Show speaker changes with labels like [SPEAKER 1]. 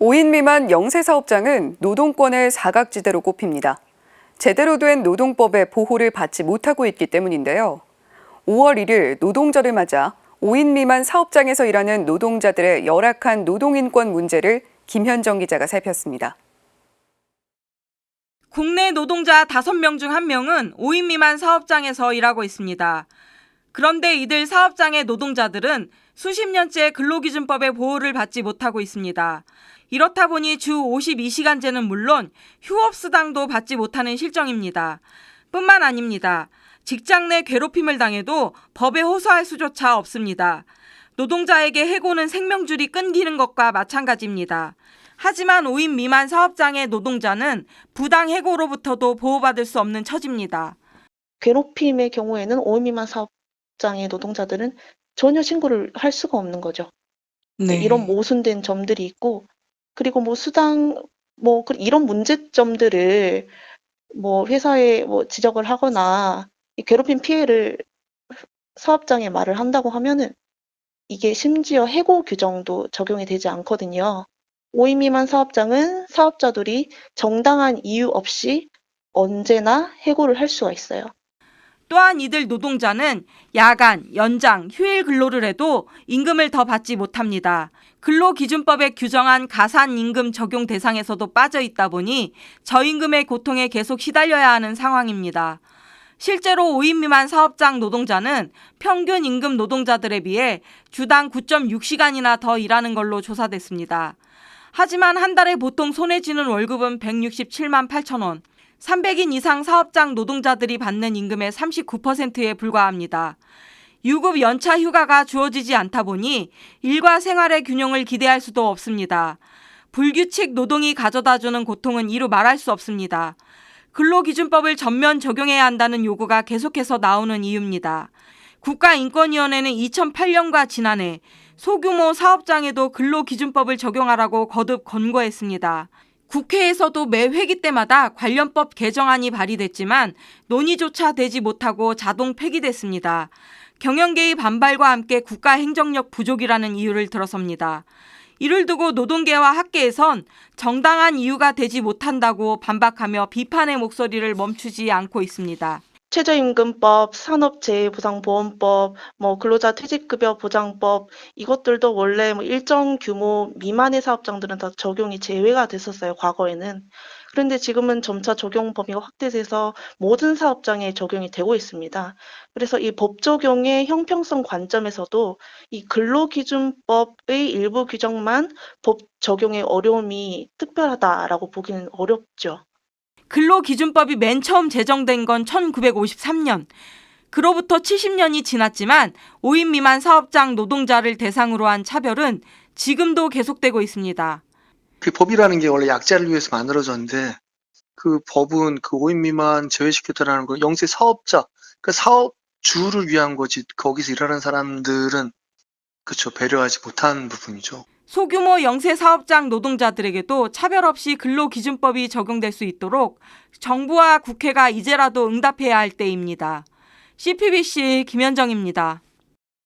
[SPEAKER 1] 5인 미만 영세사업장은 노동권의 사각지대로 꼽힙니다. 제대로 된 노동법의 보호를 받지 못하고 있기 때문인데요. 5월 1일 노동절을 맞아 5인 미만 사업장에서 일하는 노동자들의 열악한 노동인권 문제를 김현정 기자가 살폈습니다.
[SPEAKER 2] 국내 노동자 5명 중 1명은 5인 미만 사업장에서 일하고 있습니다. 그런데 이들 사업장의 노동자들은 수십 년째 근로기준법의 보호를 받지 못하고 있습니다. 이렇다 보니 주 52시간제는 물론 휴업수당도 받지 못하는 실정입니다. 뿐만 아닙니다. 직장 내 괴롭힘을 당해도 법에 호소할 수조차 없습니다. 노동자에게 해고는 생명줄이 끊기는 것과 마찬가지입니다. 하지만 5인 미만 사업장의 노동자는 부당 해고로부터도 보호받을 수 없는 처지입니다.
[SPEAKER 3] 괴롭힘의 경우에는 5인 미만 사업장의 노동자들은 전혀 신고를 할 수가 없는 거죠. 이런 모순된 점들이 있고, 그리고 수당, 이런 문제점들을 회사에 지적을 하거나 이 괴롭힘 피해를 사업장에 말을 한다고 하면은 이게 심지어 해고 규정도 적용이 되지 않거든요. 5인 미만 사업장은 사업자들이 정당한 이유 없이 언제나 해고를 할 수가 있어요.
[SPEAKER 2] 또한 이들 노동자는 야간, 연장, 휴일 근로를 해도 임금을 더 받지 못합니다. 근로기준법에 규정한 가산임금 적용 대상에서도 빠져 있다 보니 저임금의 고통에 계속 시달려야 하는 상황입니다. 실제로 5인 미만 사업장 노동자는 평균 임금 노동자들에 비해 주당 9.6시간이나 더 일하는 걸로 조사됐습니다. 하지만 한 달에 보통 손에 쥐는 월급은 167만 8천 원. 300인 이상 사업장 노동자들이 받는 임금의 39%에 불과합니다. 유급 연차 휴가가 주어지지 않다 보니 일과 생활의 균형을 기대할 수도 없습니다. 불규칙 노동이 가져다주는 고통은 이루 말할 수 없습니다. 근로기준법을 전면 적용해야 한다는 요구가 계속해서 나오는 이유입니다. 국가인권위원회는 2008년과 지난해 소규모 사업장에도 근로기준법을 적용하라고 거듭 권고했습니다. 국회에서도 매 회기 때마다 관련법 개정안이 발의됐지만 논의조차 되지 못하고 자동 폐기됐습니다. 경영계의 반발과 함께 국가 행정력 부족이라는 이유를 들어섭니다. 이를 두고 노동계와 학계에선 정당한 이유가 되지 못한다고 반박하며 비판의 목소리를 멈추지 않고 있습니다.
[SPEAKER 3] 최저임금법, 산업재해보상보험법, 근로자 퇴직급여 보장법 이것들도 원래 일정 규모 미만의 사업장들은 다 적용이 제외가 됐었어요, 과거에는. 그런데 지금은 점차 적용 범위가 확대돼서 모든 사업장에 적용이 되고 있습니다. 그래서 이 법 적용의 형평성 관점에서도 이 근로기준법의 일부 규정만 법 적용의 어려움이 특별하다라고 보기는 어렵죠.
[SPEAKER 2] 근로기준법이 맨 처음 제정된 건 1953년. 그로부터 70년이 지났지만 5인 미만 사업장 노동자를 대상으로 한 차별은 지금도 계속되고 있습니다.
[SPEAKER 4] 그 법이라는 게 원래 약자를 위해서 만들어졌는데 그 법은 그 5인 미만 제외시켰다는 거 영세 사업자, 그 사업주를 위한 거지 거기서 일하는 사람들은 그쵸 배려하지 못한 부분이죠.
[SPEAKER 2] 소규모 영세 사업장 노동자들에게도 차별 없이 근로기준법이 적용될 수 있도록 정부와 국회가 이제라도 응답해야 할 때입니다. CPBC 김현정입니다.